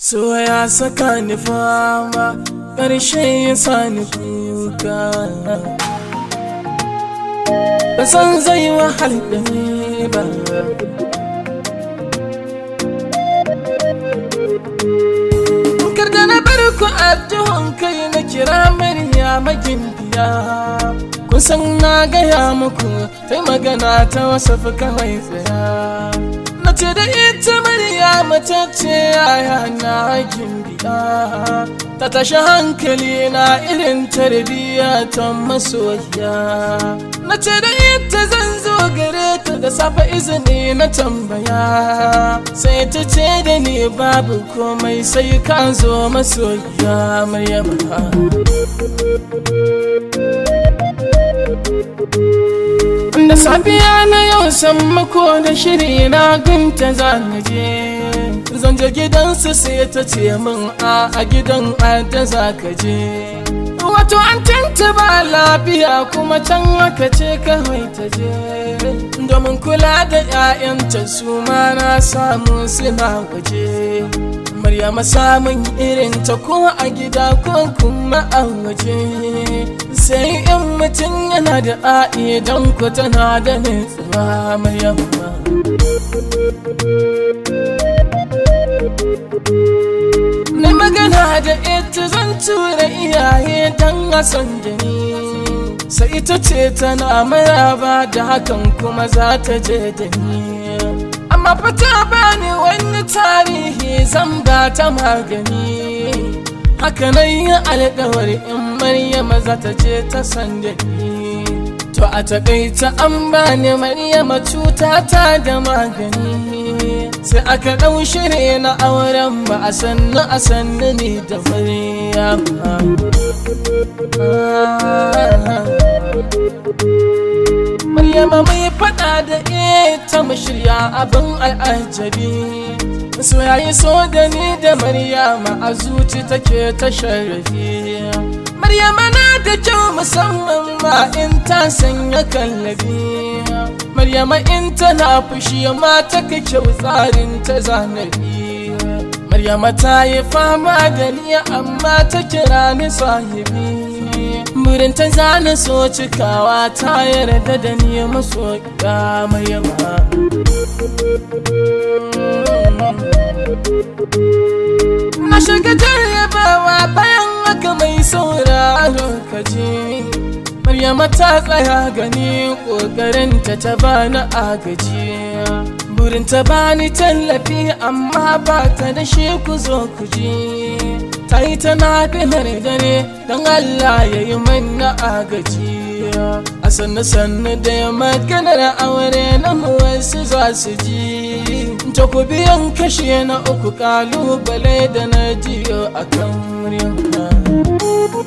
So ya saka ni fama, ƙarshe ya sa ni kuka. Ba san zai wahal da ni ba. Kar da na bar ku addu'an kai na kira Maryama gimbiya. Kun san na gaya muku tai magana ta wasafi kawai tsaya. Na ce da ita Maryama ta ce yaya na gimbiya. Ta tashi hankali na irin tarbiyya ta masoyiya. Na ce da ita zan zo gare ta da safe izini na tambaya. Sai ta ce da ni babu komai sai ka zo masoyiya Maryama. Da safiya na yau sammako da shiri na gunta zanaje. Zan je gidansu sai ta ce min a gidan da za ka je. Wato an ba lafiya kuma can aka ce kawai ta je. Domin kula da 'ya'yanta su ma na samu suna waje. Maryama samun irin ta ko a gida ko kuma a waje. Sai in mutum yana da a'i don ku tana da nutsuwa Maryama. Na magana da ita zan tura iyaye don a san da ni. Sai ita ce tana maraba da hakan kuma za ta je da ni. Amma fa ta bani wani tarihi zan ba ta magani. Haka nan yi alƙawari in Maryama za ta je ta san da ni. To a taƙaita an bani Maryama cuta ta da magani. Sai aka ɗau shiri na auren ba a sannu ne da Maryama. Maryama mai faɗa da ita mu shirya abin al'ajabi. So yayi so da ni da Maryama a zuci take ta sharafi. Maryama na da kyau musamman ma in ta sanya kallabi. Maryama in tana fushi ma ta kyau tsarin ta zanabi. Maryama ta yi fama da ni amma ta kira ni sahibi. Burin ta zana so cikawa ta yarda da ni masoyiya Maryama. Na shiga jarrabawa bayan haka mai sauraro kaji. Maryama ta tsaya gani ƙoƙarinta ta bani agaji. Burin ta bani tallafi amma ba ta da shi ku zo ku ji. Ta yi tana filar dare don Allah ya yi mana agaji. A sannu da maganar aure na wasu za su ji. Ta ku biyan kashe na uku kalubale da na jiyo a kan Maryama.